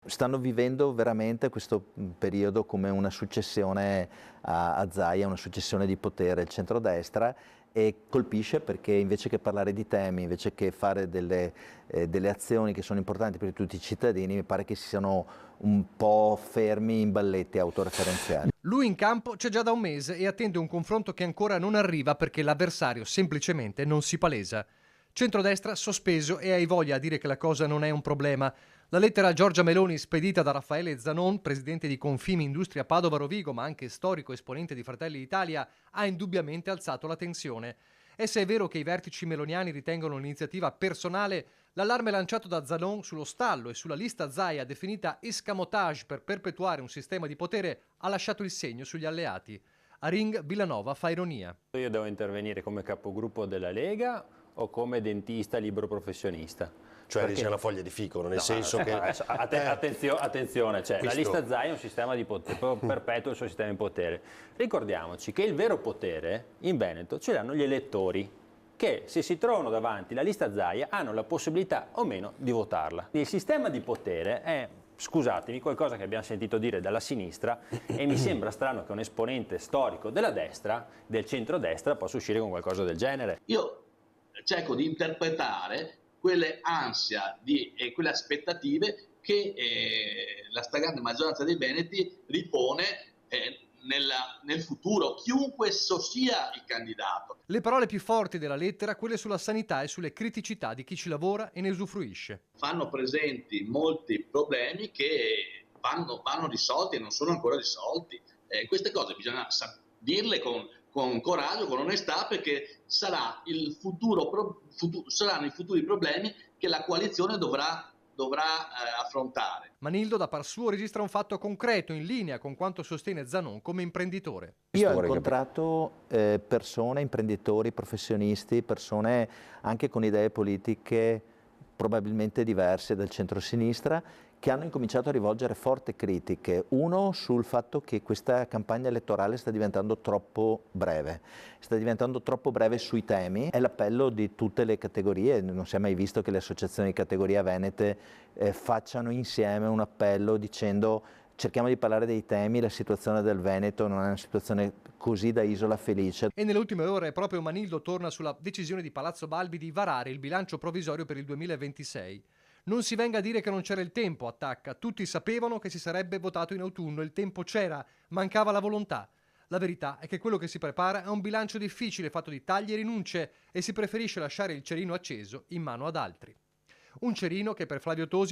Stanno vivendo veramente questo periodo come una successione a Zaia, una successione di potere, il centrodestra, e colpisce perché invece che parlare di temi, invece che fare delle azioni che sono importanti per tutti i cittadini, mi pare che si siano un po' fermi in balletti autoreferenziali. Lui in campo c'è già da un mese e attende un confronto che ancora non arriva perché l'avversario semplicemente non si palesa. Centrodestra sospeso e hai voglia a dire che la cosa non è un problema. La lettera a Giorgia Meloni spedita da Raffaele Zanon, presidente di Confimi Industria Padova Rovigo, ma anche storico esponente di Fratelli d'Italia, ha indubbiamente alzato la tensione. E se è vero che i vertici meloniani ritengono l'iniziativa personale, l'allarme lanciato da Zanon sullo stallo e sulla lista Zaia definita escamotage per perpetuare un sistema di potere ha lasciato il segno sugli alleati. A Ring Villanova fa ironia. Io devo intervenire come capogruppo della Lega o come dentista libero professionista? Cioè dice una foglia di fico, nel senso che... Attenzione, cioè, la lista Zaia è un sistema di potere, perpetua il suo sistema di potere. Ricordiamoci che il vero potere in Veneto ce l'hanno gli elettori, che se si trovano davanti la lista Zaia hanno la possibilità o meno di votarla. Il sistema di potere è, scusatemi, qualcosa che abbiamo sentito dire dalla sinistra e mi sembra strano che un esponente storico della destra, del centrodestra, possa uscire con qualcosa del genere. Io cerco di interpretare quelle ansia e quelle aspettative che la stragrande maggioranza dei veneti ripone nel futuro, chiunque esso sia il candidato. Le parole più forti della lettera, quelle sulla sanità e sulle criticità di chi ci lavora e ne usufruisce. Fanno presenti molti problemi che vanno risolti e non sono ancora risolti. Queste cose bisogna dirle con coraggio, con onestà, perché saranno i futuri problemi che la coalizione dovrà affrontare. Manildo da par suo registra un fatto concreto in linea con quanto sostiene Zanon come imprenditore. Io ho incontrato persone, imprenditori, professionisti, persone anche con idee politiche probabilmente diverse dal centro-sinistra, che hanno incominciato a rivolgere forti critiche. Uno sul fatto che questa campagna elettorale sta diventando troppo breve sui temi. È l'appello di tutte le categorie, non si è mai visto che le associazioni di categoria venete facciano insieme un appello dicendo: cerchiamo di parlare dei temi, la situazione del Veneto non è una situazione così da isola felice. E nelle ultime ore proprio Manildo torna sulla decisione di Palazzo Balbi di varare il bilancio provvisorio per il 2026. Non si venga a dire che non c'era il tempo, attacca. Tutti sapevano che si sarebbe votato in autunno, il tempo c'era, mancava la volontà. La verità è che quello che si prepara è un bilancio difficile fatto di tagli e rinunce e si preferisce lasciare il cerino acceso in mano ad altri. Un cerino che per Flavio Tosi